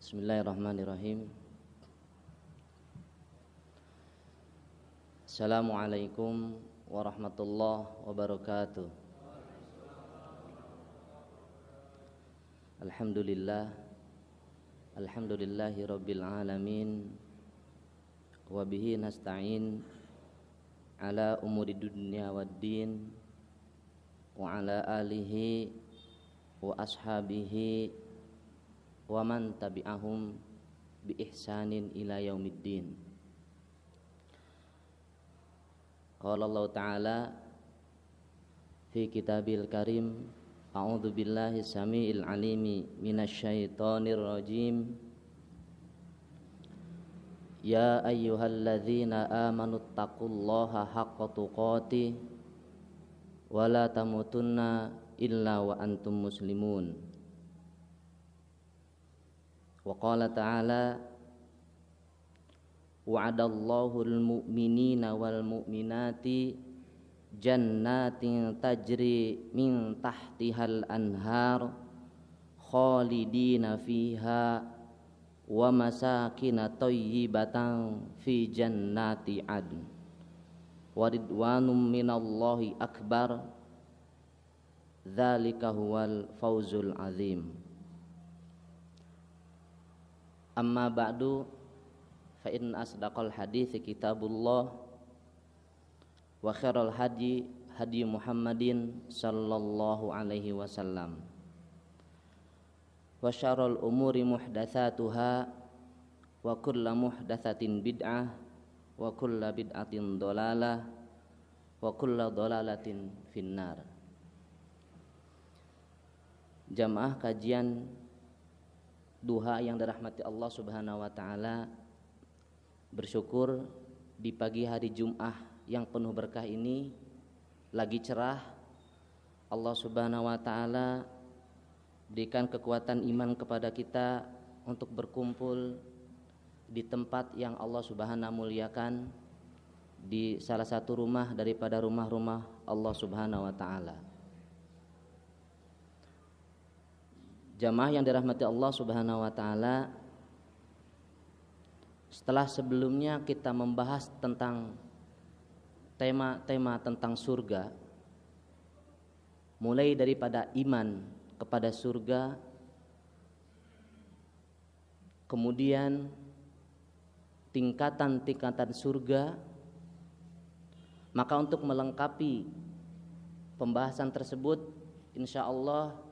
Bismillahirrahmanirrahim. Assalamualaikum warahmatullahi wabarakatuh. Alhamdulillahi rabbil alamin. Wa bihi nasta'in ala umuri dunya waddin. Wa ala alihi wa ashabihi wa man tabi'ahum bi ihsanin ila yaumiddin. Qala Allah Ta'ala fi kitabil karim, a'udzu billahi samiil alimi minasyaitonir rajim. Ya ayyuhalladzina amanu taqullaha haqqa tuqatih wa la tamutunna illa wa antum muslimun. Wa qala ta'ala wa'adallahu al-mu'minina wal mu'minati jannatin tajri min tahtihal anhar khalidina fiha wa masakina thayyibatan fi jannati adn wa ridwanum minallahi akbar dzalika huwal fawzul azim. Amma ba'du, fa in asdaqal hadithi kitabullah wa khairal hadi hadi Muhammadin sallallahu alaihi wasallam wa syarrul umuri muhdatsatuha wa kullu muhdatsatin bid'ah wa kullu bid'atin dhalalah wa kullu dhalalatin finnar. Jamaah kajian duha yang dirahmati Allah Subhanahu wa taala, bersyukur di pagi hari Jumat yang penuh berkah ini lagi cerah. Allah Subhanahu wa taala berikan kekuatan iman kepada kita untuk berkumpul di tempat yang Allah Subhanahu muliakan, di salah satu rumah daripada rumah-rumah Allah Subhanahu wa taala. Jamaah yang dirahmati Allah Subhanahu wa taala, setelah sebelumnya kita membahas tentang tema-tema tentang surga, mulai daripada iman kepada surga, kemudian tingkatan-tingkatan surga, maka untuk melengkapi pembahasan tersebut, insyaallah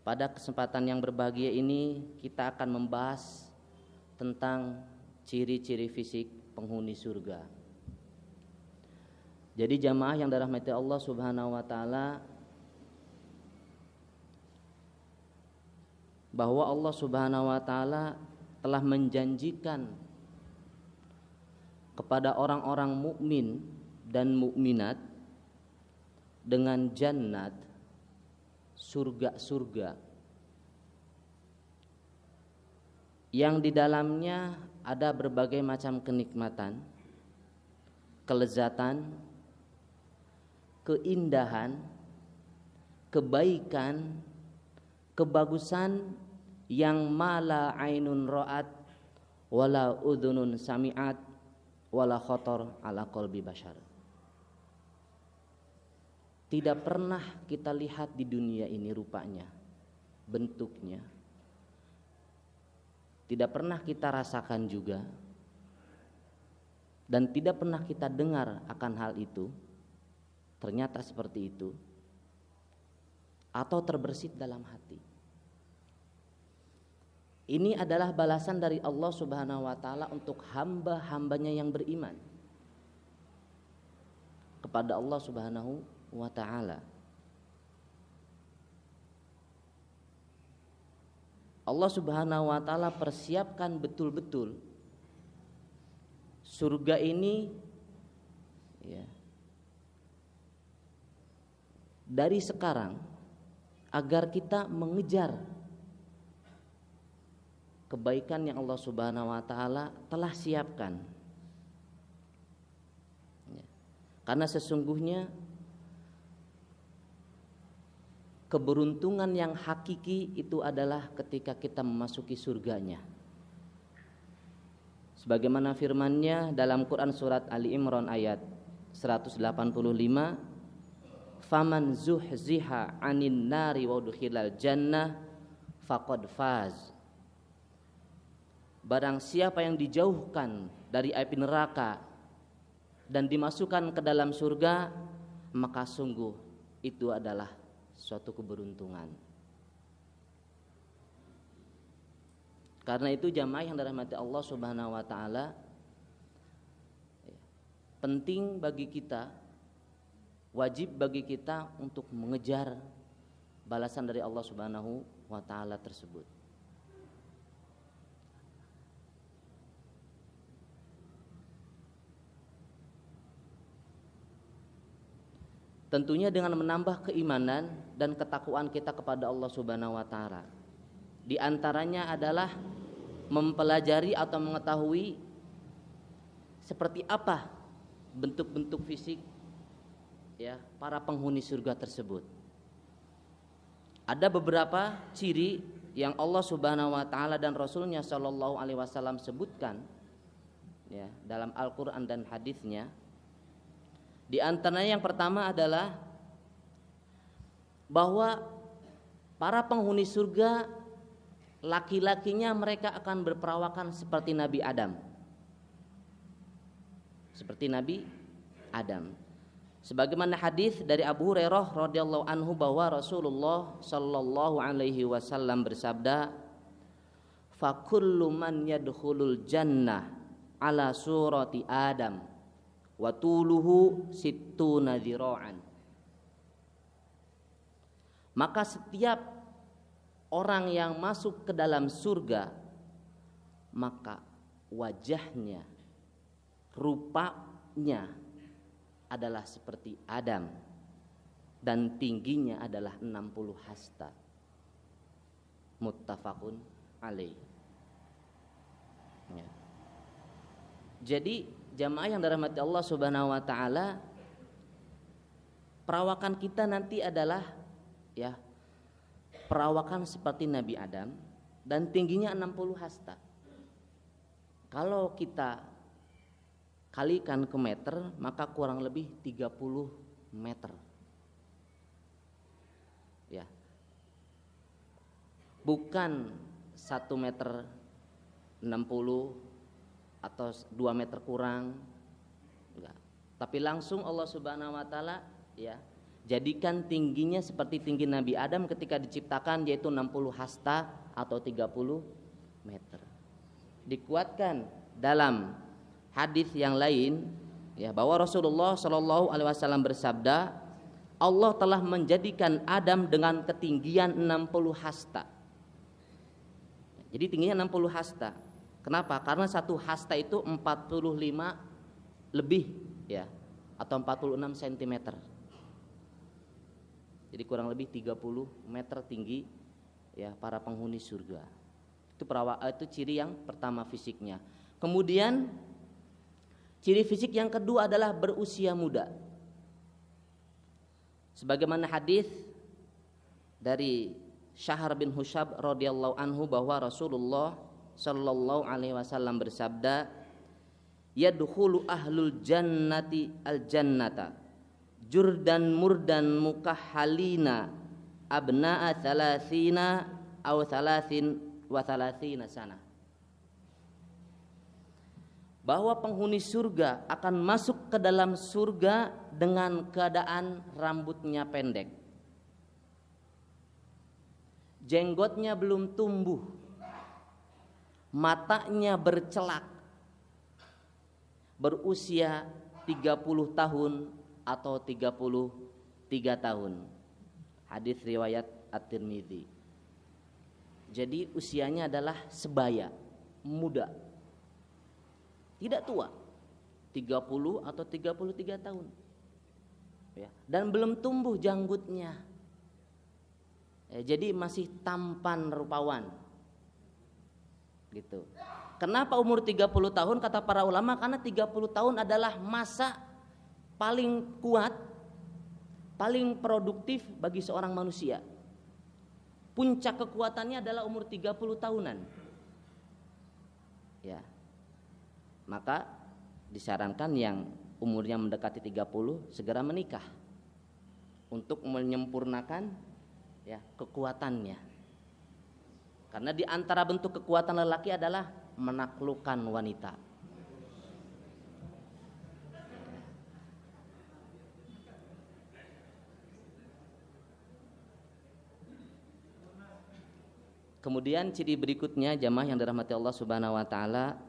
pada kesempatan yang berbahagia ini kita akan membahas tentang ciri-ciri fisik penghuni surga. Jadi jamaah yang dirahmati Allah Subhanahu wa taala, bahwa Allah Subhanahu wa taala telah menjanjikan kepada orang-orang mukmin dan mukminat dengan jannat, surga-surga yang di dalamnya ada berbagai macam kenikmatan, kelezatan, keindahan, kebaikan, kebagusan yang mala ainun ra'at wala udhunun sami'at wala khatar ala qalbi bashar. Tidak pernah kita lihat di dunia ini rupanya, bentuknya. Tidak pernah kita rasakan juga. Dan tidak pernah kita dengar akan hal itu. Ternyata seperti itu. Atau terbersit dalam hati. Ini adalah balasan dari Allah Subhanahu wa taala untuk hamba-hambanya yang beriman kepada Allah Subhanahu wa ta'ala. Allah Subhanahu wa ta'ala persiapkan betul-betul surga ini ya, dari sekarang agar kita mengejar kebaikan yang Allah Subhanahu wa ta'ala telah siapkan ya. Karena sesungguhnya keberuntungan yang hakiki itu adalah ketika kita memasuki surganya. Sebagaimana firman-Nya dalam Quran surat Ali Imran ayat 185, "Faman zuhziha 'anin nari wa udkhilal jannah faqad faz." Barang siapa yang dijauhkan dari api neraka dan dimasukkan ke dalam surga, maka sungguh itu adalah suatu keberuntungan. Karena itu jamaah yang dirahmati Allah Subhanahu wa taala, penting bagi kita, wajib bagi kita untuk mengejar balasan dari Allah Subhanahu wa taala tersebut. Tentunya dengan menambah keimanan dan ketakwaan kita kepada Allah Subhanahu wa taala. Di antaranya adalah mempelajari atau mengetahui seperti apa bentuk-bentuk fisik ya para penghuni surga tersebut. Ada beberapa ciri yang Allah Subhanahu wa taala dan Rasulnya Shallallahu alaihi wasallam sebutkan ya dalam Al-Qur'an dan hadisnya. Di antaranya yang pertama adalah bahwa para penghuni surga laki-lakinya mereka akan berperawakan seperti Nabi Adam. Seperti Nabi Adam. Sebagaimana hadis dari Abu Hurairah radhiyallahu anhu bahwa Rasulullah sallallahu alaihi wasallam bersabda, "Fa kullu man yadkhulul jannah ala surati Adam wa tuluhu sittuna dzira'an." Maka setiap orang yang masuk ke dalam surga, maka wajahnya, rupanya adalah seperti Adam dan tingginya adalah 60 hasta. Muttafaqun alaih. Ya. Jadi jamaah yang dirahmati Allah Subhanahu wa taala, perawakan kita nanti adalah ya perawakan seperti Nabi Adam dan tingginya 60 hasta. Kalau kita kalikan ke meter, maka kurang lebih 30 meter. Ya. Bukan 1 meter 60 atau 2 meter kurang. Enggak. Tapi langsung Allah Subhanahu wa taala ya jadikan tingginya seperti tinggi Nabi Adam ketika diciptakan, yaitu 60 hasta atau 30 meter. Dikuatkan dalam hadis yang lain ya bahwa Rasulullah Shallallahu alaihi wasallam bersabda, Allah telah menjadikan Adam dengan ketinggian 60 hasta. Jadi tingginya 60 hasta. Kenapa? Karena satu hasta itu 45 lebih ya atau 46 cm. Jadi kurang lebih 30 meter tinggi ya para penghuni surga. Itu ciri yang pertama fisiknya. Kemudian ciri fisik yang kedua adalah berusia muda. Sebagaimana hadis dari Syahr bin Husyab radhiyallahu anhu bahwa Rasulullah sallallahu alaihi wasallam bersabda, "Yadkhulu ahlul jannati al jannata jurdan murdan mukahhalina abna'a thalathina aw thalathin wa thalathina sana." Bahwa penghuni surga akan masuk ke dalam surga dengan keadaan rambutnya pendek, jenggotnya belum tumbuh, matanya bercelak, berusia 30 tahun atau 33 tahun. Hadis riwayat At-Tirmidzi. Jadi usianya adalah sebaya, muda. Tidak tua. 30 atau 33 tahun. Ya, dan belum tumbuh janggutnya. Jadi masih tampan rupawan. Gitu. Kenapa umur 30 tahun kata para ulama? Karena 30 tahun adalah masa paling kuat, paling produktif bagi seorang manusia. puncak kekuatannya adalah umur 30 tahunan. Ya. Maka disarankan yang umurnya mendekati 30 segera menikah untuk menyempurnakan ya kekuatannya. Karena di antara bentuk kekuatan lelaki adalah menaklukkan wanita. Kemudian ciri berikutnya jamaah yang dirahmati Allah Subhanahu wa taala,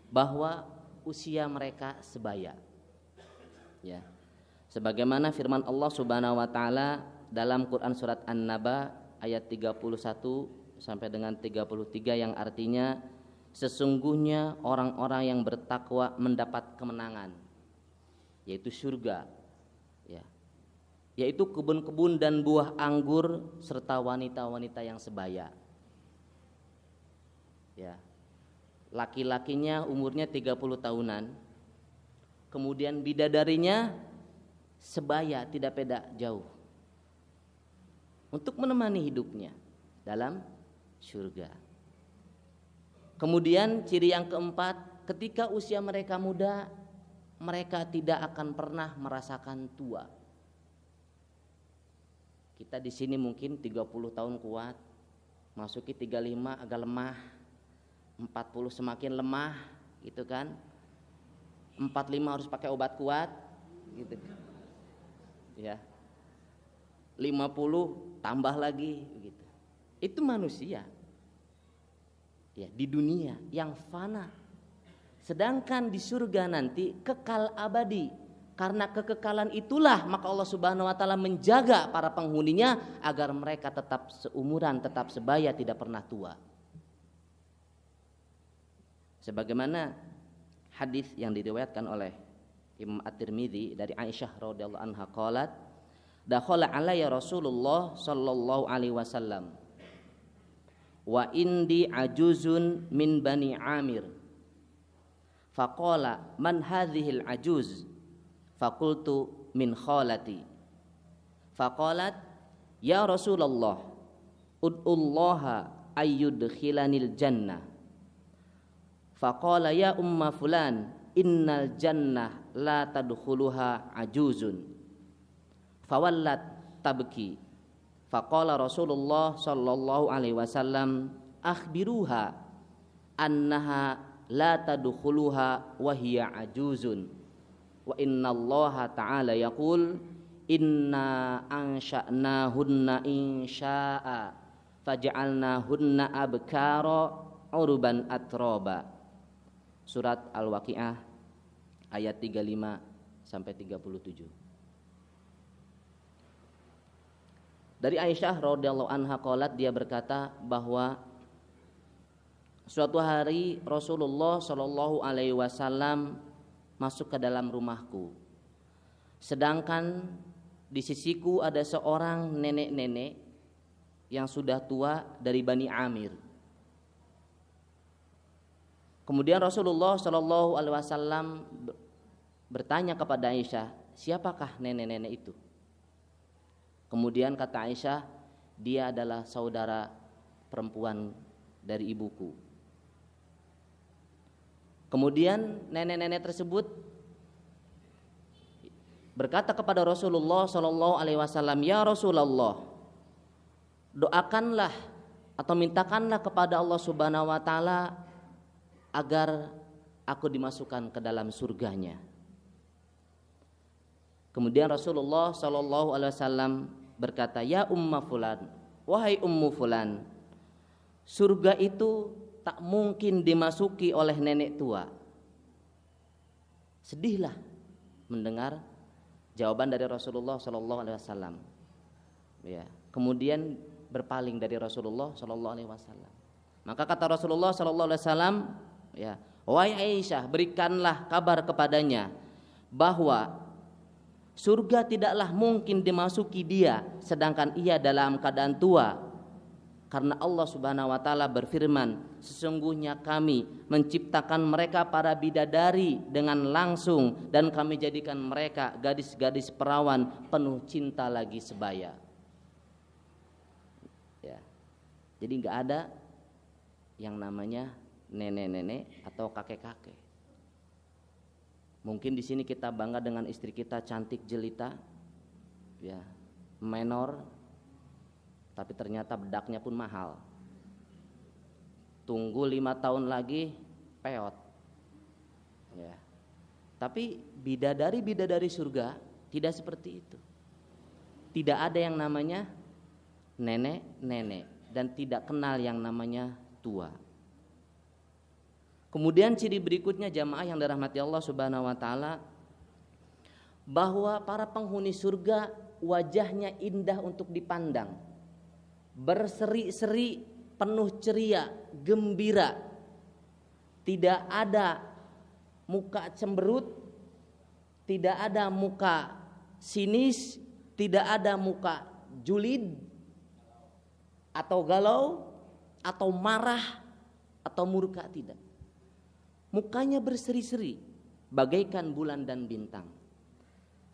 bahwa usia mereka sebaya. Ya. Sebagaimana firman Allah Subhanahu wa taala dalam Quran surat An-Naba ayat 31 sampai dengan 33 yang artinya sesungguhnya orang-orang yang bertakwa mendapat kemenangan, yaitu surga. Ya. Yaitu kebun-kebun dan buah anggur serta wanita-wanita yang sebaya. Ya. Laki-lakinya umurnya 30 tahunan. Kemudian bidadarinya sebaya, tidak beda jauh. Untuk menemani hidupnya dalam surga. Kemudian ciri yang keempat, ketika usia mereka muda, mereka tidak akan pernah merasakan tua. Kita di sini mungkin 30 tahun kuat, masuki 35 agak lemah, 40 semakin lemah, gitu kan? 45 harus pakai obat kuat, gitu. Ya. 50 tambah lagi, gitu. Itu manusia. Ya, di dunia yang fana. Sedangkan di surga nanti kekal abadi. Karena kekekalan itulah maka Allah Subhanahu wa taala menjaga para penghuninya agar mereka tetap seumuran, tetap sebaya, tidak pernah tua. Sebagaimana hadis yang diriwayatkan oleh Imam At-Tirmidzi dari Aisyah radhiyallahu anha qalat, dakhala alayya Rasulullah sallallahu alaihi wasallam wa indi ajuzun min bani Amir. Faqala man hadhil ajuz? Faqultu min khalati. Faqalat ya Rasulullah ud'ullaha ayyudkhilanil jannah. Faqala ya umma fulan innal jannah la tadkhuluha ajuzun. Fawallat tabki. Faqala Rasulullah sallallahu alaihi wasallam akhbiruha annaha la tadkhuluha wa hiya ajuzun. Wa innallaha ta'ala yaqul inna ansha'nahunna insya'a faj'alnahunna abkara urban atroba. Surat Al-Waqiah ayat 35 sampai 37. Dari Aisyah radhiyallahu anha qalat, dia berkata bahwa suatu hari Rasulullah sallallahu alaihi wasallam masuk ke dalam rumahku. Sedangkan di sisiku ada seorang nenek-nenek yang sudah tua dari Bani Amir. Kemudian Rasulullah sallallahu alaihi wasallam bertanya kepada Aisyah, siapakah nenek-nenek itu? Kemudian kata Aisyah, dia adalah saudara perempuan dari ibuku. Kemudian nenek-nenek tersebut berkata kepada Rasulullah sallallahu alaihi wasallam, "Ya Rasulullah, doakanlah atau mintakanlah kepada Allah Subhanahu wa taala agar aku dimasukkan ke dalam surganya." Kemudian Rasulullah sallallahu alaihi wasallam berkata, "Ya umma fulan, wahai ummu fulan, surga itu tak mungkin dimasuki oleh nenek tua." Sedihlah mendengar jawaban dari Rasulullah sallallahu alaihi wasallam. Ya, kemudian berpaling dari Rasulullah sallallahu alaihi wasallam. Maka kata Rasulullah sallallahu alaihi wasallam, ya, wahai Aisyah, berikanlah kabar kepadanya bahwa surga tidaklah mungkin dimasuki dia sedangkan ia dalam keadaan tua. Karena Allah Subhanahu wa taala berfirman, sesungguhnya kami menciptakan mereka para bidadari dengan langsung dan kami jadikan mereka gadis-gadis perawan penuh cinta lagi sebaya. Ya. Jadi nggak ada yang namanya nenek-nenek atau kakek-kakek. Mungkin di sini kita bangga dengan istri kita cantik jelita, ya, menor, tapi ternyata bedaknya pun mahal. Tunggu 5 tahun lagi peot, ya. Tapi bidadari surga tidak seperti itu. Tidak ada yang namanya nenek-nenek dan tidak kenal yang namanya tua. Kemudian ciri berikutnya jamaah yang dirahmati Allah Subhanahu wa taala, bahwa para penghuni surga wajahnya indah untuk dipandang, berseri-seri, penuh ceria, gembira. Tidak ada muka cemberut, tidak ada muka sinis, tidak ada muka julid atau galau atau marah atau murka, tidak. Mukanya berseri-seri bagaikan bulan dan bintang.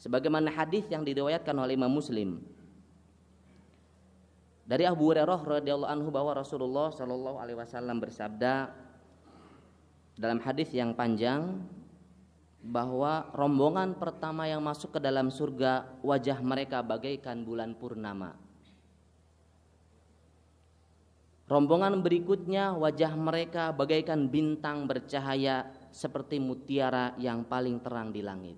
Sebagaimana hadis yang diriwayatkan oleh Imam Muslim dari Abu Hurairah radhiyallahu anhu bahwa Rasulullah sallallahu alaihi wasallam bersabda dalam hadis yang panjang bahwa rombongan pertama yang masuk ke dalam surga wajah mereka bagaikan bulan purnama. Rombongan berikutnya wajah mereka bagaikan bintang bercahaya seperti mutiara yang paling terang di langit.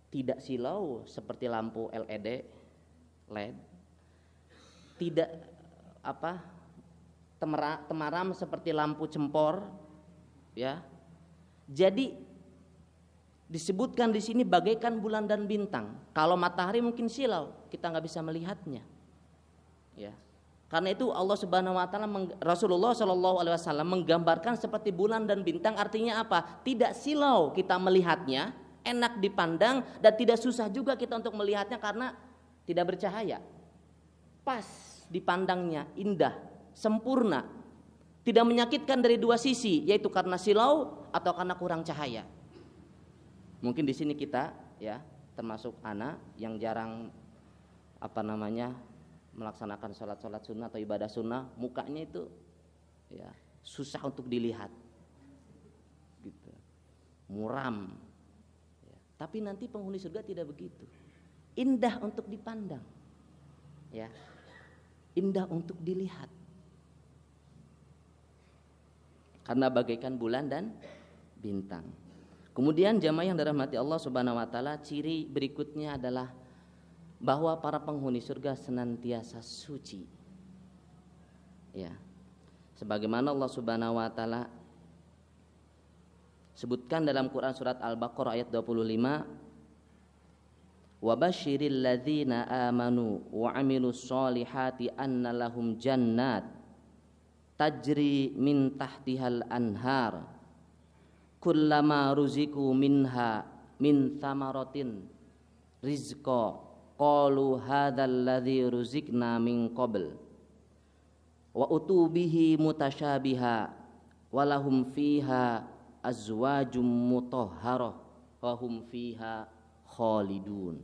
Tidak silau seperti lampu LED, tidak temaram seperti lampu cempor, ya. Jadi disebutkan di sini bagaikan bulan dan bintang. Kalau matahari mungkin silau, kita nggak bisa melihatnya. Ya. Karena itu Allah Subhanahu wa taala Rasulullah Shallallahu alaihi wasallam menggambarkan seperti bulan dan bintang, artinya apa? Tidak silau kita melihatnya, enak dipandang dan tidak susah juga kita untuk melihatnya karena tidak bercahaya. Pas dipandangnya, indah, sempurna. Tidak menyakitkan dari dua sisi, yaitu karena silau atau karena kurang cahaya. Mungkin di sini kita, ya, termasuk anak yang jarang melaksanakan sholat sunnah atau ibadah sunnah, mukanya itu, ya, susah untuk dilihat, gitu, muram. Ya. Tapi nanti penghuni surga tidak begitu, indah untuk dipandang, ya, indah untuk dilihat, karena bagaikan bulan dan bintang. Kemudian jamaah yang dirahmati Allah Subhanahu wa taala, ciri berikutnya adalah bahwa para penghuni surga senantiasa suci. Ya. Sebagaimana Allah Subhanahu wa taala sebutkan dalam Quran surat Al-Baqarah ayat 25, "Wa basyiril ladzina amanu wa 'amilus solihati anna lahum jannat tajri min tahtihal anhar kullama ruziku minha min thamaratin rizqa qalu hadzal ladzi ruzikna min qabl wa utubihi mutasyabiha walahum fiha azwajum mutahharah wa hum fiha khalidun."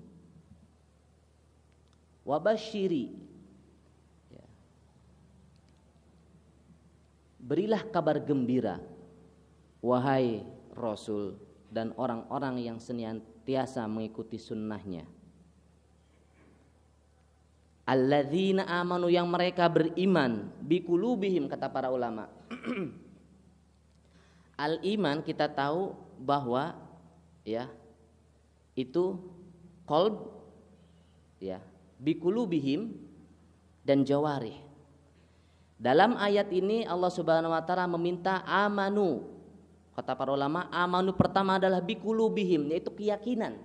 Wa basyiri, ya, berilah kabar gembira wahai Rasul dan orang-orang yang senantiasa mengikuti sunnahnya. Alladzina amanu, yang mereka beriman, biqulubihim, kata para ulama. Al-iman kita tahu bahwa, ya, itu qalb, ya, biqulubihim dan jawarih. Dalam ayat ini Allah Subhanahu wa taala meminta amanu. Kata para ulama, amanu pertama adalah biqulubihim, yaitu keyakinan.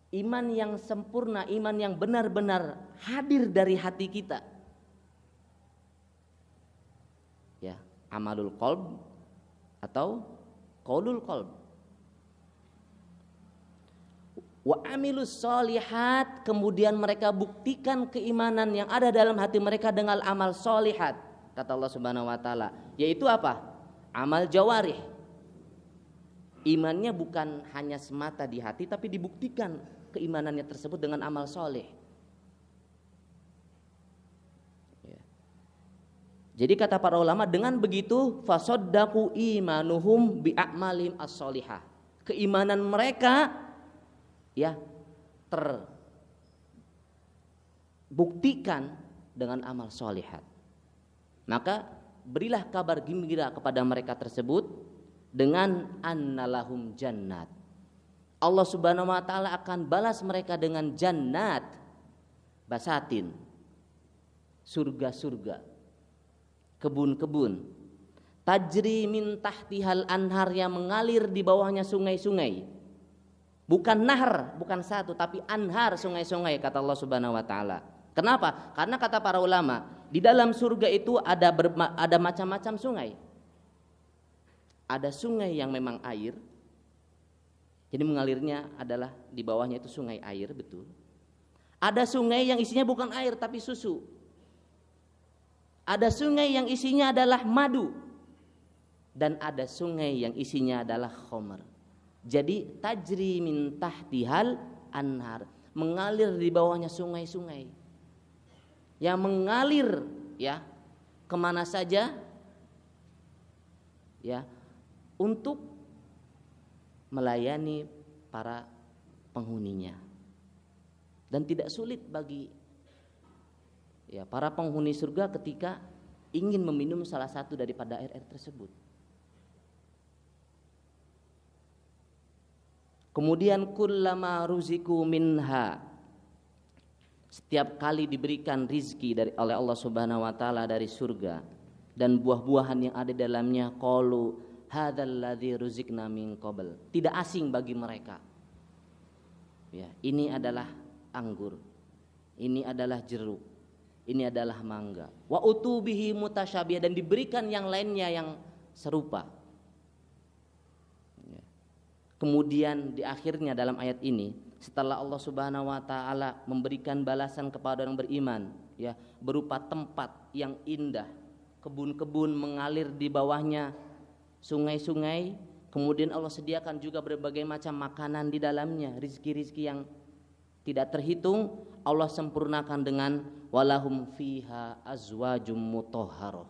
Iman yang sempurna, iman yang benar-benar hadir dari hati kita. Ya, amalul qalb atau qaulul qalb. Wa amilus solihat, kemudian mereka buktikan keimanan yang ada dalam hati mereka dengan amal solihat. Kata Allah Subhanahu wa taala, yaitu apa? Amal jawarih. Imannya bukan hanya semata di hati, tapi dibuktikan keimanannya tersebut dengan amal soleh. Jadi kata para ulama, dengan begitu fasaddaqu imanuhum bi'amalihim as-solihah. Keimanan mereka ya terbuktikan dengan amal solihat. Maka berilah kabar gembira kepada mereka tersebut dengan annalahum jannat. Allah Subhanahu wa taala akan balas mereka dengan jannat, basatin, surga-surga, kebun-kebun, tajri min tahtihal anhar, yang mengalir di bawahnya sungai-sungai. Bukan nahar, bukan satu, tapi anhar, sungai-sungai, kata Allah Subhanahu wa taala. Kenapa? Karena kata para ulama, di dalam surga itu ada macam-macam sungai. Ada sungai yang memang air, jadi mengalirnya adalah di bawahnya itu sungai air, betul. Ada sungai yang isinya bukan air tapi susu. Ada sungai yang isinya adalah madu. Dan ada sungai yang isinya adalah khamr. Jadi tajri min tahtihal anhar, mengalir di bawahnya sungai-sungai. Yang mengalir ya kemana saja ya untuk melayani para penghuninya. Dan tidak sulit bagi ya para penghuni surga ketika ingin meminum salah satu daripada air-air tersebut. Kemudian kullama ruziku minha, setiap kali diberikan rizki oleh Allah Subhanahu wa taala dari surga dan buah-buahan yang ada dalamnya, qalu hadzal ladzi ruzikna min qabl, tidak asing bagi mereka. Ya, ini adalah anggur, ini adalah jeruk, ini adalah mangga. Wa utubihi mutasyabih, dan diberikan yang lainnya yang serupa. Ya. Kemudian di akhirnya dalam ayat ini, setelah Allah Subhanahu wa taala memberikan balasan kepada orang beriman, ya, berupa tempat yang indah, kebun-kebun mengalir di bawahnya, sungai-sungai, kemudian Allah sediakan juga berbagai macam makanan di dalamnya, rizki-rizki yang tidak terhitung. Allah sempurnakan dengan walahum fiha azwajum mutahharah,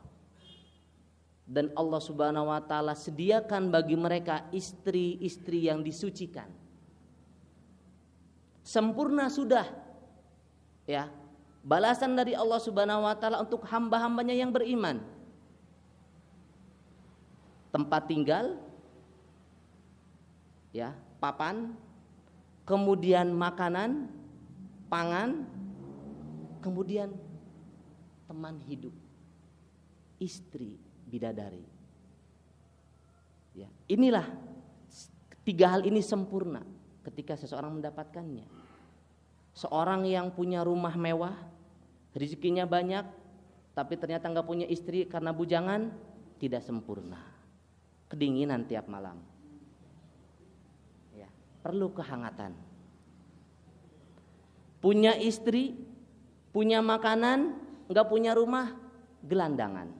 dan Allah Subhanahu wa taala sediakan bagi mereka istri-istri yang disucikan. Sempurna sudah ya balasan dari Allah Subhanahu wa taala untuk hamba-hambanya yang beriman. Tempat tinggal ya, papan, kemudian makanan, pangan, kemudian teman hidup, istri, bidadari. Ya, inilah tiga hal ini sempurna ketika seseorang mendapatkannya. Seorang yang punya rumah mewah, rezekinya banyak, tapi ternyata enggak punya istri karena bujangan, tidak sempurna. Kedinginan tiap malam. Ya, perlu kehangatan. Punya istri, punya makanan, enggak punya rumah, gelandangan.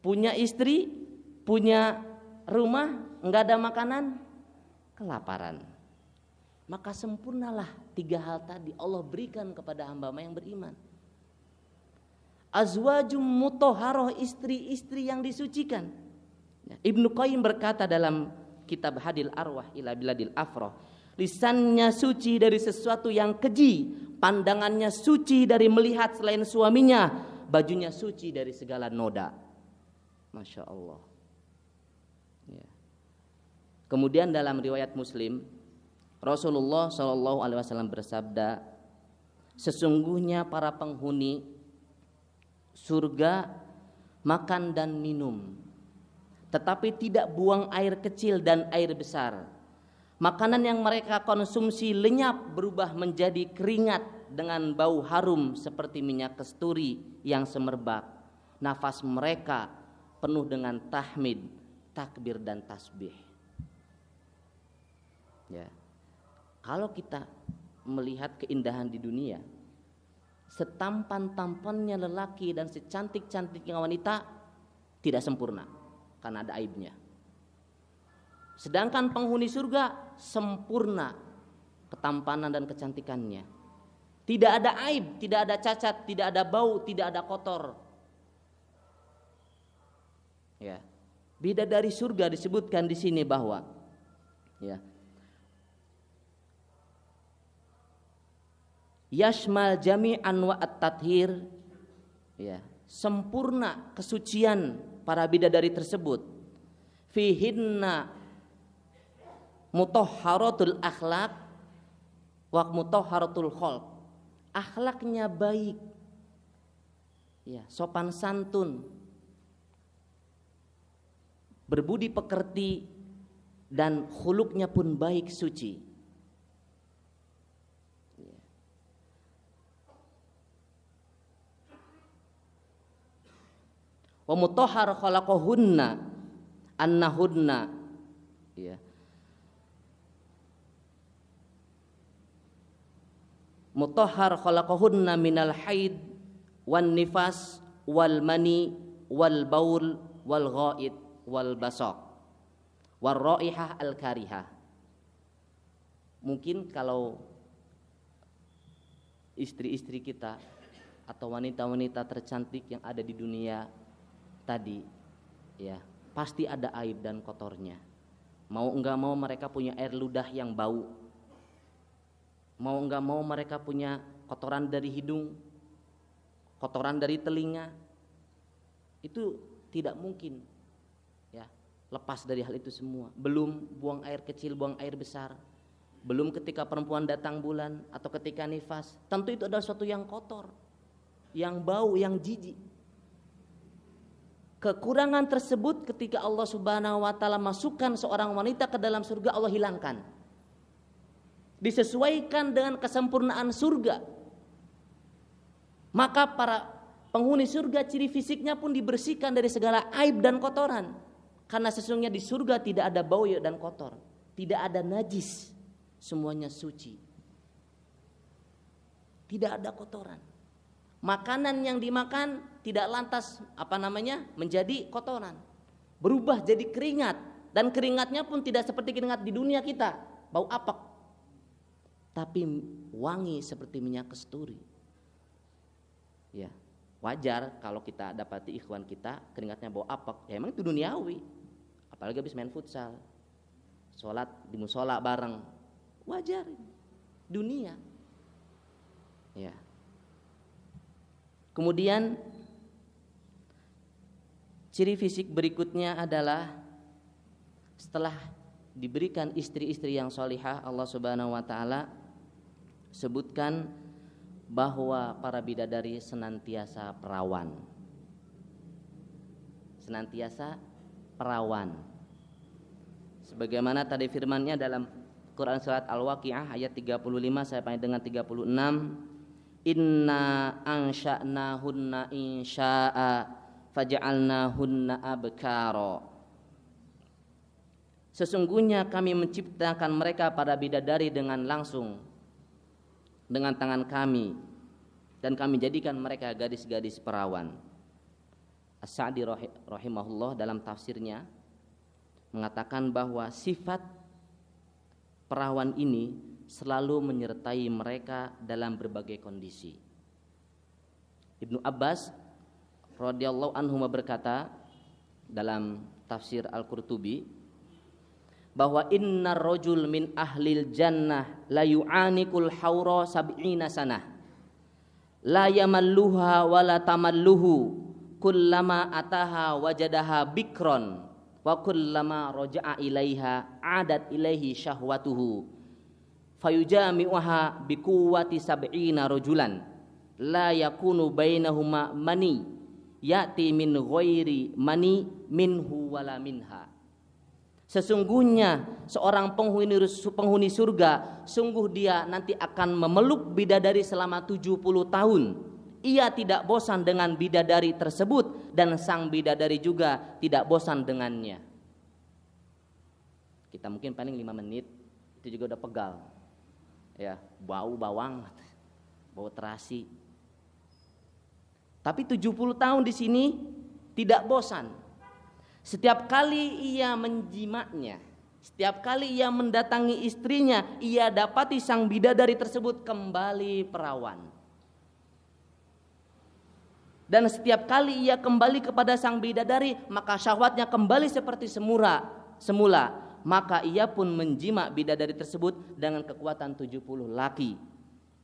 Punya istri, punya rumah, enggak ada makanan, kelaparan. Maka sempurnalah tiga hal tadi Allah berikan kepada hamba yang beriman. Azwajum mutahharah, istri-istri yang disucikan. Ibnu Qayyim berkata dalam kitab Hadil Arwah ila Biladil Afrah, lisannya suci dari sesuatu yang keji, pandangannya suci dari melihat selain suaminya, bajunya suci dari segala noda. Masya Allah. Ya. Kemudian dalam riwayat Muslim, Rasulullah SAW bersabda, sesungguhnya para penghuni surga makan dan minum, tetapi tidak buang air kecil dan air besar. Makanan yang mereka konsumsi lenyap berubah menjadi keringat dengan bau harum seperti minyak kasturi yang semerbak. Nafas mereka penuh dengan tahmid, takbir dan tasbih. Ya. Kalau kita melihat keindahan di dunia, setampan-tampannya lelaki dan secantik-cantiknya wanita tidak sempurna karena ada aibnya. Sedangkan penghuni surga sempurna ketampanan dan kecantikannya. Tidak ada aib, tidak ada cacat, tidak ada bau, tidak ada kotor. Ya. Bidadari surga disebutkan di sini bahwa ya, yashmal jami'an wa at-tathhir, ya, sempurna kesucian para bidadari tersebut. Fihinna mutahharatul akhlaq wa mutahharatul khalq. Akhlaknya baik, ya, sopan santun, berbudi pekerti, dan khuluknya pun baik, suci. Wa mutahhar khalaqahunna annahunna, ya, mutahhar khalaqahunna minal haid wan nifas wal mani wal baul wal ghaid wal basaq war raihah al karihah. Mungkin kalau istri-istri kita atau wanita-wanita tercantik yang ada di dunia tadi, ya, pasti ada aib dan kotornya. Mau enggak mau mereka punya air ludah yang bau. Mau enggak mau mereka punya kotoran dari hidung, kotoran dari telinga. Itu tidak mungkin, ya, lepas dari hal itu semua. Belum buang air kecil, buang air besar. Belum ketika perempuan datang bulan atau ketika nifas. Tentu itu adalah sesuatu yang kotor, yang bau, yang jijik. Kekurangan tersebut ketika Allah Subhanahu wa taala masukkan seorang wanita ke dalam surga, Allah hilangkan. Disesuaikan dengan kesempurnaan surga. Maka para penghuni surga ciri fisiknya pun dibersihkan dari segala aib dan kotoran. Karena sesungguhnya di surga tidak ada bau dan kotor, tidak ada najis, semuanya suci. Tidak ada kotoran. Makanan yang dimakan tidak lantas menjadi kotoran. Berubah jadi keringat, dan keringatnya pun tidak seperti keringat di dunia kita, bau apek. Tapi wangi seperti minyak kasturi. Ya, wajar kalau kita dapati ikhwan kita keringatnya bau apek. Ya emang itu duniawi. Apalagi habis main futsal, sholat di musola bareng, wajar. Dunia. Ya. Kemudian ciri fisik berikutnya adalah setelah diberikan istri-istri yang solihah, Allah Subhanahu wa taala sebutkan bahwa para bidadari senantiasa perawan. Senantiasa perawan. Sebagaimana tadi firman-Nya dalam Quran surat Al-Waqiah ayat 35 sampai dengan 36, inna ansha'nahunna insya'a faja'alnahunna abkara. Sesungguhnya kami menciptakan mereka para bidadari dengan langsung dengan tangan kami, dan kami jadikan mereka gadis-gadis perawan. As-Sa'di rahimahullah dalam tafsirnya mengatakan bahwa sifat perawan ini selalu menyertai mereka dalam berbagai kondisi. Ibnu Abbas radhiyallahu anhu berkata dalam tafsir Al-Qurtubi bahwa innar rajul min ahlil jannah la yu'anikul haura sab'ina sanah la yamalluha wa la tamalluhu kullama ataha wajadaha bikron wa kullama raja'a ilaiha adat ilaihi syahwatuhu fayujami'uha biquwwati sab'ina rajulan la yakunu bainahuma mani ya'ti min ghairi mani minhu wala minha. Sesungguhnya seorang penghuni surga, sungguh dia nanti akan memeluk bidadari selama 70 tahun. Ia tidak bosan dengan bidadari tersebut, dan sang bidadari juga tidak bosan dengannya. Kita mungkin paling 5 menit itu juga udah pegal. Ya, bau bawang, bau terasi. Tapi 70 tahun di sini tidak bosan. Setiap kali ia menjimaknya, Setiap kali ia mendatangi istrinya, ia dapati sang bidadari tersebut kembali perawan. Dan setiap kali ia kembali kepada sang bidadari, maka syahwatnya kembali seperti semula. Maka ia pun menjima bidadari tersebut dengan kekuatan 70 laki.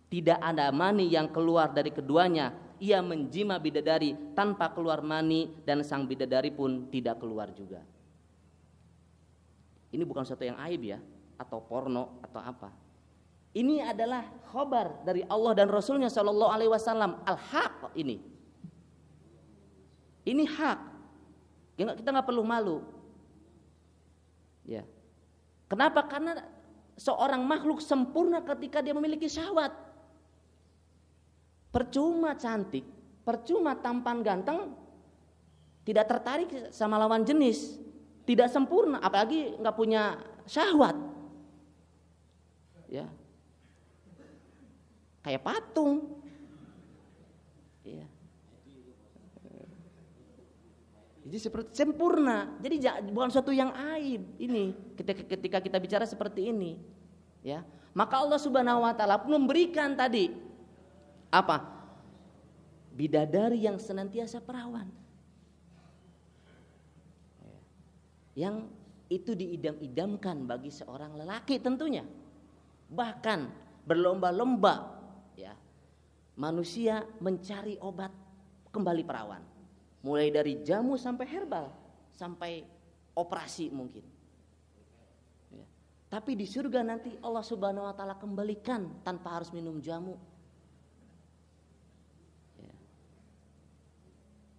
Tidak ada mani yang keluar dari keduanya. Ia menjima bidadari tanpa keluar mani, dan sang bidadari pun tidak keluar juga. Ini bukan sesuatu yang aib ya, atau porno atau apa. Ini adalah khabar dari Allah dan Rasulnya Shallallahu Alaihi Wasallam. Al-haq ini. Ini hak. Kita nggak perlu malu. Ya. Kenapa? Karena seorang makhluk sempurna ketika dia memiliki syahwat. Percuma cantik, percuma tampan ganteng, tidak tertarik sama lawan jenis. Tidak sempurna, apalagi nggak punya syahwat, ya, kayak patung, ya. Jadi seperti sempurna, jadi bukan suatu yang aib ini ketika kita bicara seperti ini, ya. Maka Allah Subhanahu Wa Taala memberikan tadi apa? Bidadari yang senantiasa perawan. Yang itu diidam-idamkan bagi seorang lelaki tentunya. Bahkan berlomba-lomba ya, manusia mencari obat kembali perawan. Mulai dari jamu sampai herbal, sampai operasi mungkin. Ya. Tapi di surga nanti Allah Subhanahu Wa Taala kembalikan tanpa harus minum jamu.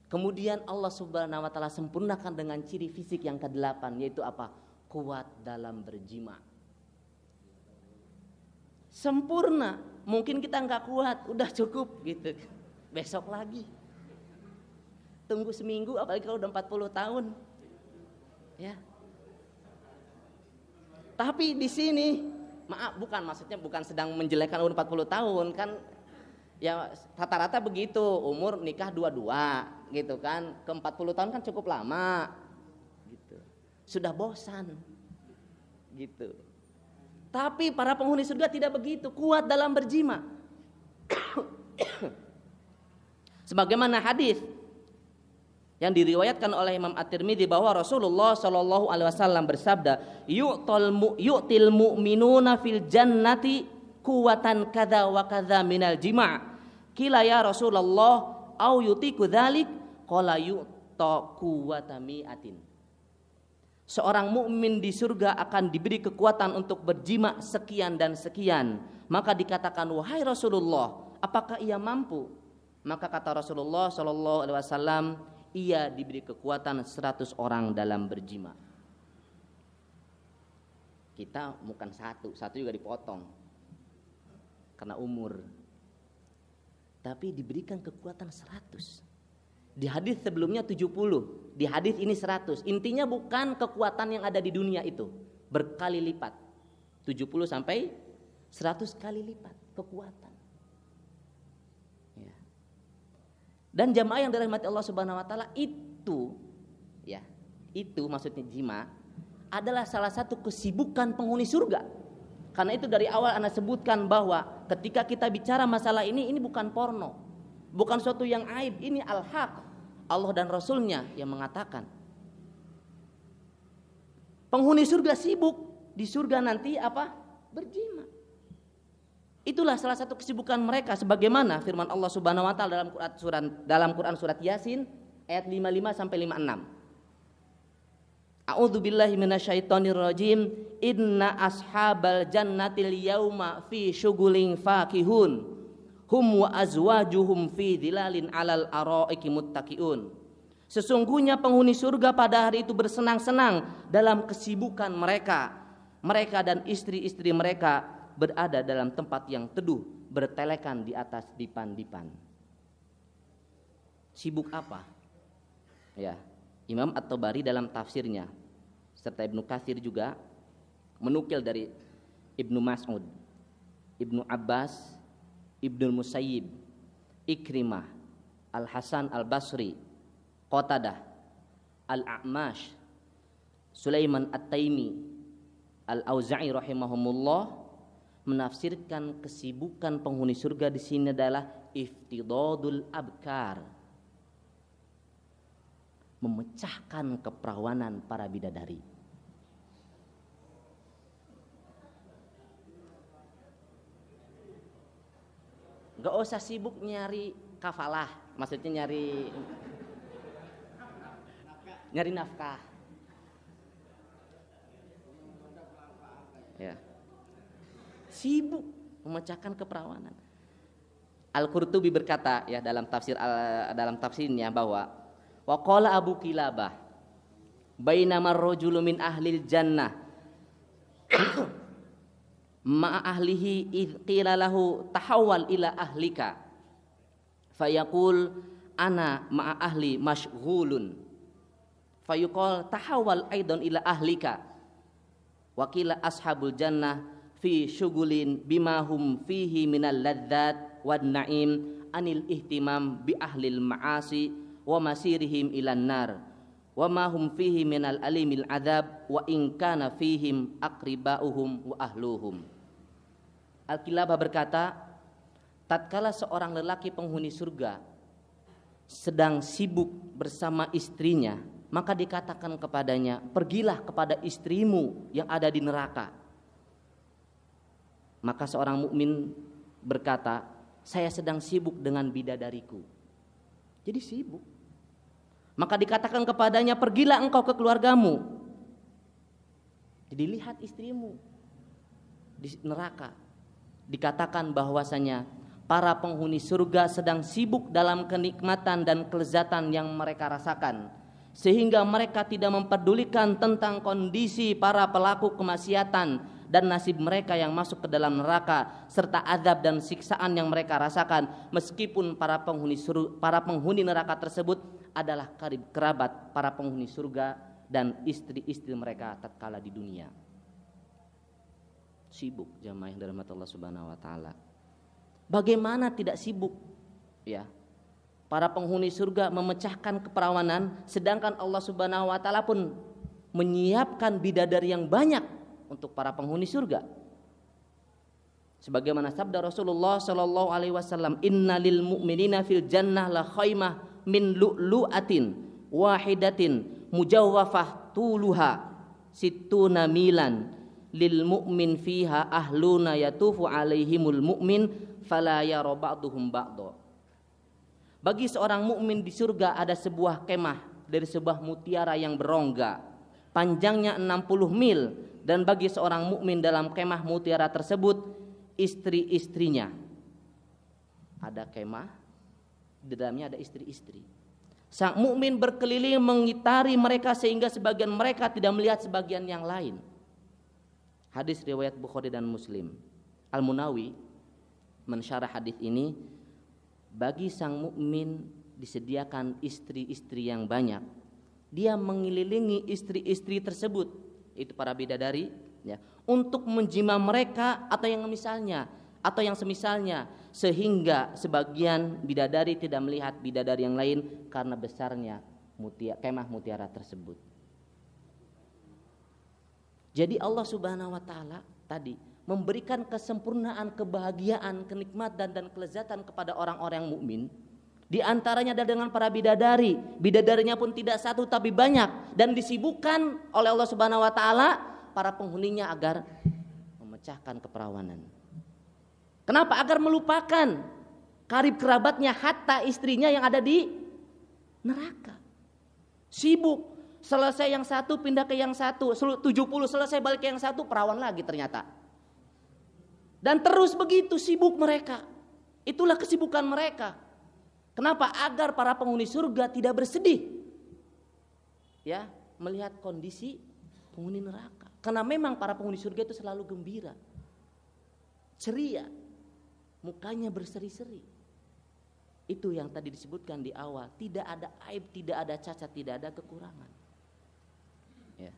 Kemudian Allah Subhanahu Wa Taala sempurnakan dengan ciri fisik yang ke-8, yaitu apa? Kuat dalam berjima. Sempurna. Mungkin kita nggak kuat, udah cukup gitu. Besok lagi. Tunggu seminggu, apalagi kalau udah 40 tahun. Ya. Tapi di sini, maaf, maksudnya bukan sedang menjelekkan umur 40 tahun kan. Ya rata-rata begitu, umur nikah 22 gitu kan, ke 40 tahun kan cukup lama gitu. Sudah bosan gitu. Tapi para penghuni surga tidak begitu, kuat dalam berjima. Sebagaimana hadis yang diriwayatkan oleh Imam At-Tirmidzi bahwa Rasulullah Shallallahu Alaihi Wasallam bersabda, yu'til mu'minuna fil jannati kuwatan kadza wa kadza minal jima'. Kila ya Rasulullah au yutiku dzalik qala yu'ta quwwata mi'atin. Seorang mukmin di surga akan diberi kekuatan untuk berjima sekian dan sekian. Maka dikatakan, wahai Rasulullah, apakah ia mampu? Maka kata Rasulullah Shallallahu Alaihi Wasallam, ia diberi kekuatan 100 orang dalam berjima. Kita bukan satu juga dipotong karena umur. Tapi diberikan kekuatan 100. Di hadis sebelumnya 70, di hadis ini 100. Intinya bukan kekuatan yang ada di dunia itu, berkali lipat. 70 sampai 100 kali lipat kekuatan. Ya. Dan jamaah yang dirahmati Allah Subhanahu Wa Taala itu, ya, itu maksudnya jima adalah salah satu kesibukan penghuni surga. Karena itu dari awal Anda sebutkan bahwa ketika kita bicara masalah ini bukan porno, bukan suatu yang aib, ini al-haq. Allah dan Rasulnya yang mengatakan. Penghuni surga sibuk di surga nanti apa? Berjima. Itulah salah satu kesibukan mereka, sebagaimana firman Allah Subhanahu Wa Taala dalam Quran surat Yasin ayat 55 sampai 56. A'udzubillahi minasyaitonirrajim. Inna ashabal jannatil yauma fi syugulin fakihun hum wa azwajuhum fi dhilalin 'alal araiki muttaqiun. Sesungguhnya penghuni surga pada hari itu bersenang-senang dalam kesibukan mereka. Mereka dan istri-istri mereka berada dalam tempat yang teduh, bertelekan di atas dipan-dipan. Sibuk apa? Ya, Imam At-Tabari dalam tafsirnya serta Ibnu Katsir juga menukil dari Ibnu Mas'ud, Ibnu Abbas, Ibnu Musayyib, Ikrimah, Al-Hasan Al-Basri, Qatadah, Al-A'mash, Sulaiman At-Taimi, Al-Auza'i rahimahumullah menafsirkan kesibukan penghuni surga di sini adalah iftidadul abkar, memecahkan keperawanan para bidadari. Gak usah sibuk nyari kafalah, maksudnya nyari nafkah. Ya. Sibuk memecahkan keperawanan. Al-Qurtubi berkata ya dalam tafsirnya bahwa wa qala Abu Kilabah bainama ar-rajulu min ahlil jannah ma'a ahlihi id qila lahu tahawwal ila ahlika fayaqul ana ma'a ahli mashghulun fayuqal tahawwal aidan ila ahlika wa qila ashabul jannah fi syughulin bima hum fihi minal ladzat wan na'im anil ihtimam bi ahlil ma'asi wa masirihim ilan nar wa ma hum fihi minal alimil adzab wa in kana fihim aqribauhum wa ahluhum. Al-Kilabah berkata, tatkala seorang lelaki penghuni surga sedang sibuk bersama istrinya, maka dikatakan kepadanya, pergilah kepada istrimu yang ada di neraka. Maka seorang mukmin berkata, saya sedang sibuk dengan bidadariku. Jadi sibuk. Maka dikatakan kepadanya, pergilah engkau ke keluargamu. Jadi lihat istrimu di neraka. Dikatakan bahwasanya para penghuni surga sedang sibuk dalam kenikmatan dan kelezatan yang mereka rasakan, sehingga mereka tidak mempedulikan tentang kondisi para pelaku kemaksiatan dan nasib mereka yang masuk ke dalam neraka serta azab dan siksaan yang mereka rasakan, meskipun para penghuni neraka tersebut adalah karib kerabat para penghuni surga dan istri-istri mereka tatkala di dunia. Sibuk jamaah yang dirahmati Allah Subhanahu wa taala. Bagaimana tidak sibuk ya? Para penghuni surga memecahkan keperawanan, sedangkan Allah Subhanahu wa taala pun menyiapkan bidadari yang banyak untuk para penghuni surga. Sebagaimana sabda Rasulullah sallallahu alaihi wasallam, "Innalil mu'minina fil jannah la khaymah min lu'lu'atin wahidatin mujawwafah tuluha situna milan lil mu'min fiha ahluna yatufu alaihimul mu'min fala yara ba'duhum ba'dha." Bagi seorang mukmin di surga ada sebuah kemah dari sebuah mutiara yang berongga, panjangnya 60 mil, dan bagi seorang mukmin dalam kemah mutiara tersebut istri-istrinya. Ada kemah, di dalamnya ada istri-istri. Sang mukmin berkeliling mengitari mereka sehingga sebagian mereka tidak melihat sebagian yang lain. Hadis riwayat Bukhari dan Muslim. Al-Munawi mensyarah hadis ini, bagi sang mukmin disediakan istri-istri yang banyak. Dia mengelilingi istri-istri tersebut, itu para bidadari ya, untuk menjima mereka atau yang semisalnya, sehingga sebagian bidadari tidak melihat bidadari yang lain karena besarnya kemah mutiara tersebut. Jadi Allah Subhanahu wa taala tadi memberikan kesempurnaan, kebahagiaan, kenikmatan dan kelezatan kepada orang-orang mukmin. Di antaranya adalah dengan para bidadari. Bidadarinya pun tidak satu tapi banyak, dan disibukkan oleh Allah Subhanahu wa taala para penghuninya agar memecahkan keperawanan. Kenapa? Agar melupakan karib kerabatnya, hatta istrinya yang ada di neraka. Sibuk. Selesai yang satu pindah ke yang satu, 70 selesai balik ke yang satu, perawan lagi ternyata. Dan terus begitu sibuk mereka. Itulah kesibukan mereka. Kenapa? Agar para penghuni surga tidak bersedih ya melihat kondisi penghuni neraka. Karena memang para penghuni surga itu selalu gembira, ceria, mukanya berseri-seri. Itu yang tadi disebutkan di awal, tidak ada aib, tidak ada cacat, tidak ada kekurangan. Ya.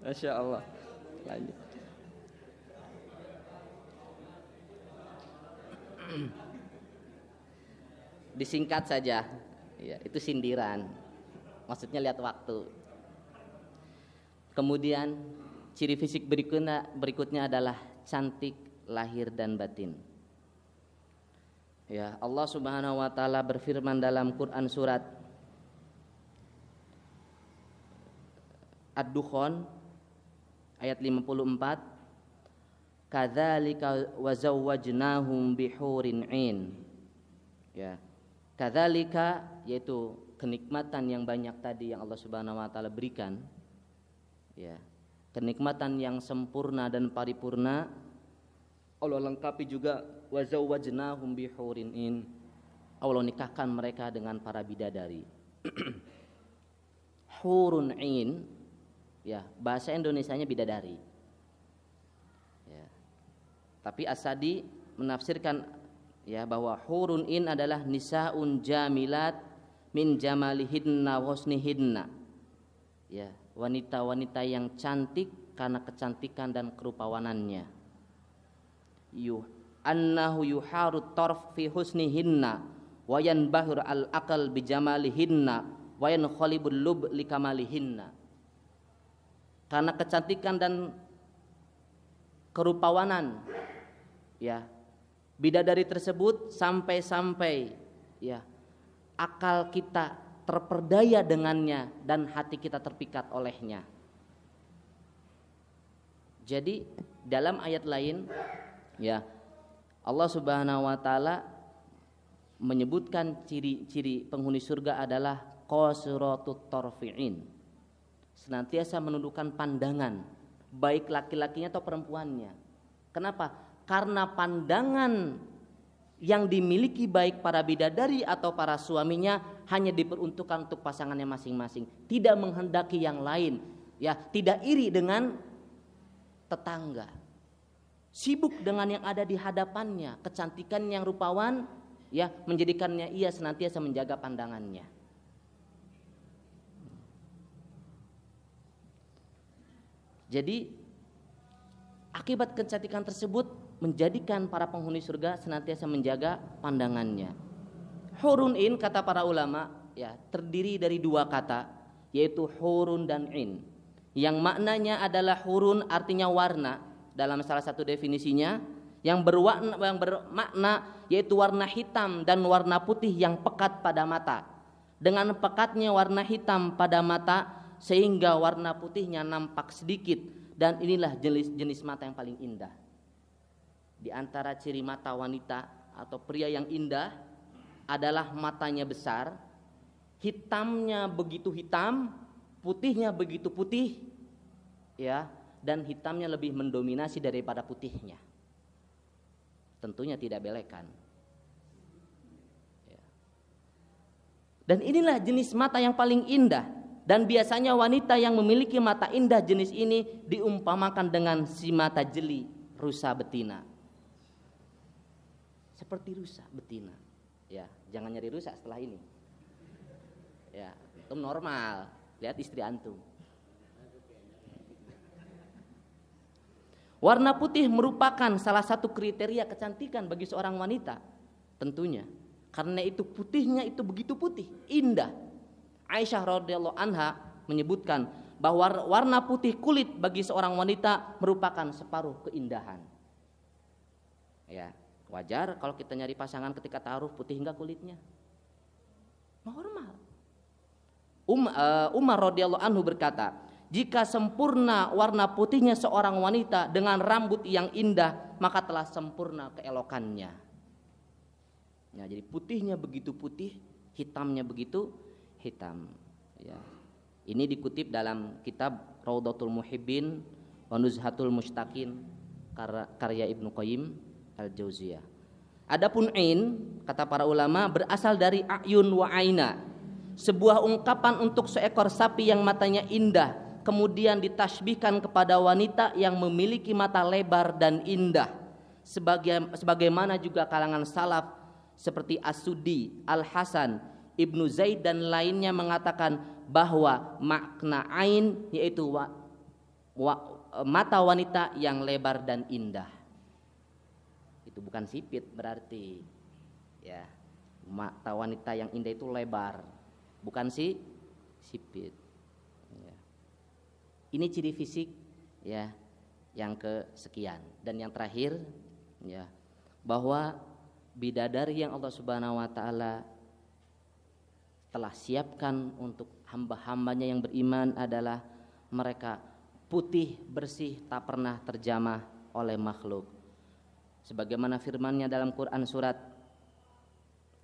Masya Allah. Lanjut. Disingkat saja, ya, itu sindiran. Maksudnya lihat waktu. Kemudian ciri fisik berikutnya adalah cantik lahir dan batin. Ya, Allah Subhanahu wa taala berfirman dalam Quran surat Ad-Dukhan ayat 54, kadzalika wazawwajnahum bihurin 'ain. Ya. Kadzalika yaitu kenikmatan yang banyak tadi yang Allah Subhanahu wa taala berikan. Ya. Kenikmatan yang sempurna dan paripurna Allah lengkapi juga wazawwajnahum bihurin 'ain. Allah nikahkan mereka dengan para bidadari. Hurun 'ain, ya, bahasa Indonesianya bidadari. Ya. Tapi As-Sadi menafsirkan, ya, bahwa hurun in adalah nisaun jamilat min jamalihinna wa husnihinna. Ya, wanita-wanita yang cantik karena kecantikan dan kerupawanannya. Annahu yuharut tarf fi husnihinna wa yanbahur al-aqal bi jamalihinna wa yankhalibul lub li kamalihinna. Karena kecantikan dan kerupawanan, ya, bidadari tersebut sampai-sampai, ya, akal kita terperdaya dengannya dan hati kita terpikat olehnya. Jadi dalam ayat lain, ya, Allah Subhanahu wa taala menyebutkan ciri-ciri penghuni surga adalah qasiratut tarfi'in. Senantiasa menundukkan pandangan, baik laki-lakinya atau perempuannya. Kenapa? Karena pandangan yang dimiliki baik para bidadari atau para suaminya hanya diperuntukkan untuk pasangannya masing-masing, tidak menghendaki yang lain, ya, tidak iri dengan tetangga, sibuk dengan yang ada di hadapannya, kecantikan yang rupawan, ya, menjadikannya ia senantiasa menjaga pandangannya. Jadi akibat kecantikan tersebut menjadikan para penghuni surga senantiasa menjaga pandangannya. Hurun in, kata para ulama, ya, terdiri dari dua kata, yaitu hurun dan in. Yang maknanya adalah hurun artinya warna dalam salah satu definisinya, yang bermakna yaitu warna hitam dan warna putih yang pekat pada mata. Dengan pekatnya warna hitam pada mata sehingga warna putihnya nampak sedikit, dan inilah jenis mata yang paling indah. Di antara ciri mata wanita atau pria yang indah adalah matanya besar, hitamnya begitu hitam, putihnya begitu putih, ya, dan hitamnya lebih mendominasi daripada putihnya. Tentunya tidak belekan. Ya. Dan inilah jenis mata yang paling indah, dan biasanya wanita yang memiliki mata indah jenis ini diumpamakan dengan si mata jeli rusa betina. Seperti rusa betina, ya, jangan nyari rusa setelah ini, ya, itu normal, lihat istri antum. Warna putih merupakan salah satu kriteria kecantikan bagi seorang wanita, tentunya, karena itu putihnya itu begitu putih, indah. Aisyah radhiyallahu anha menyebutkan bahwa warna putih kulit bagi seorang wanita merupakan separuh keindahan. Ya. Wajar kalau kita nyari pasangan ketika taruh putih enggak kulitnya, normal. Umar radhiyallahu anhu berkata, jika sempurna warna putihnya seorang wanita dengan rambut yang indah, maka telah sempurna keelokannya. Ya, jadi putihnya begitu putih, hitamnya begitu hitam. Ya. Ini dikutip dalam kitab Raudhatul Muhibbin wa Nuzhatul Mushtaqin karya Ibnu Qayyim Al-Jauziyah. Adapun ain, kata para ulama, berasal dari ayun wa aina, sebuah ungkapan untuk seekor sapi yang matanya indah, kemudian ditasbihkan kepada wanita yang memiliki mata lebar dan indah. Sebagaimana juga kalangan salaf seperti As-Suddi, Al-Hasan, Ibnu Zaid dan lainnya mengatakan bahwa makna ain yaitu mata wanita yang lebar dan indah. Itu bukan sipit berarti. Ya. Mata wanita yang indah itu lebar, bukan sipit. Ya. Ini ciri fisik ya yang kesekian. Dan yang terakhir ya, bahwa bidadari yang Allah Subhanahu wa taala telah siapkan untuk hamba-hambanya yang beriman adalah mereka putih bersih, tak pernah terjamah oleh makhluk. Sebagaimana firman-Nya dalam Quran surat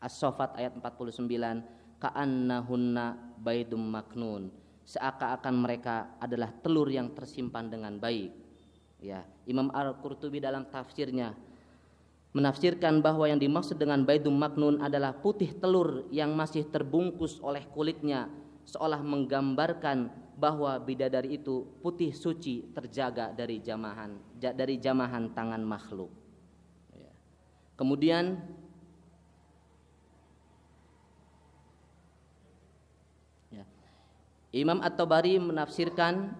As-Saffat ayat 49, ka'annahunna baydum maknun, seakan-akan mereka adalah telur yang tersimpan dengan baik. Ya, Imam Al-Qurtubi dalam tafsirnya menafsirkan bahwa yang dimaksud dengan baydum maknun adalah putih telur yang masih terbungkus oleh kulitnya, seolah menggambarkan bahwa bidadari itu putih suci, terjaga dari jamahan tangan makhluk. Ya. Kemudian ya, Imam At-Tabari menafsirkan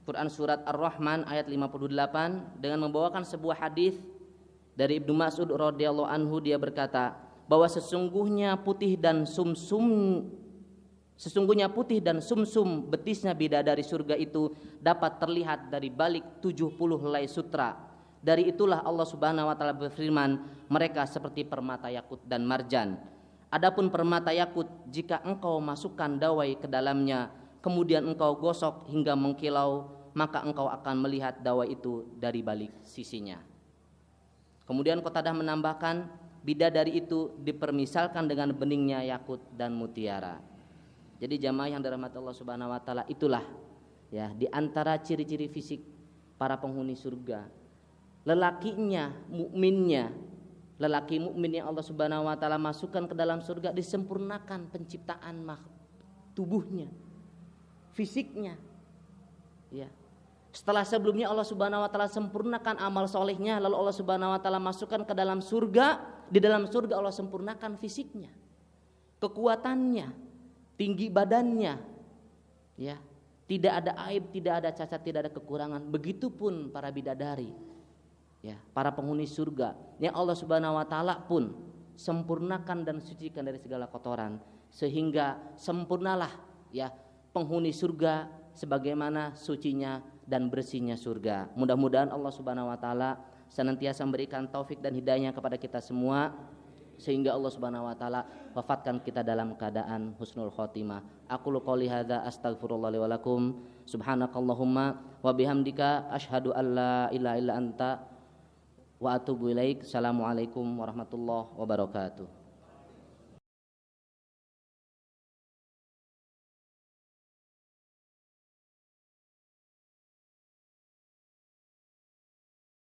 Quran surat Ar-Rahman ayat 58 dengan membawakan sebuah hadis dari Ibnu Mas'ud radhiyallahu anhu. Dia berkata bahwa sesungguhnya putih dan sumsum betisnya bidadari surga itu dapat terlihat dari balik 70 helai sutra. Dari itulah Allah Subhanahu wa taala berfirman, mereka seperti permata yakut dan marjan. Adapun permata yakut, jika engkau masukkan dawai ke dalamnya, kemudian engkau gosok hingga mengkilau, maka engkau akan melihat dawai itu dari balik sisinya. Kemudian Qatadah menambahkan, bidadari itu dipermisalkan dengan beningnya yakut dan mutiara. Jadi jamaah yang dirahmati Allah Subhanahu wa taala, itulah ya di antara ciri-ciri fisik para penghuni surga. Lelakinya, mukminnya, lelaki mukmin yang Allah Subhanahu wa taala masukkan ke dalam surga disempurnakan penciptaan tubuhnya, fisiknya. Ya. Setelah sebelumnya Allah Subhanahu wa taala sempurnakan amal solehnya, lalu Allah Subhanahu wa taala masukkan ke dalam surga. Di dalam surga Allah sempurnakan fisiknya, kekuatannya, tinggi badannya, ya, tidak ada aib, tidak ada cacat, tidak ada kekurangan. Begitupun para bidadari, ya, para penghuni surga yang Allah Subhanahu wa taala pun sempurnakan dan sucikan dari segala kotoran, sehingga sempurnalah ya penghuni surga sebagaimana sucinya dan bersihnya surga. Mudah-mudahan Allah Subhanahu wa taala senantiasa memberikan taufik dan hidayahnya kepada kita semua, sehingga Allah Subhanahu wa taala wafatkan kita dalam keadaan husnul khotimah. Aqulu qouli hadza astaghfirullah li wa lakum. Subhanakallahumma wa bihamdika asyhadu an la ilaha illa anta wa atubu ilaik. Assalamualaikum warahmatullahi wabarakatuh.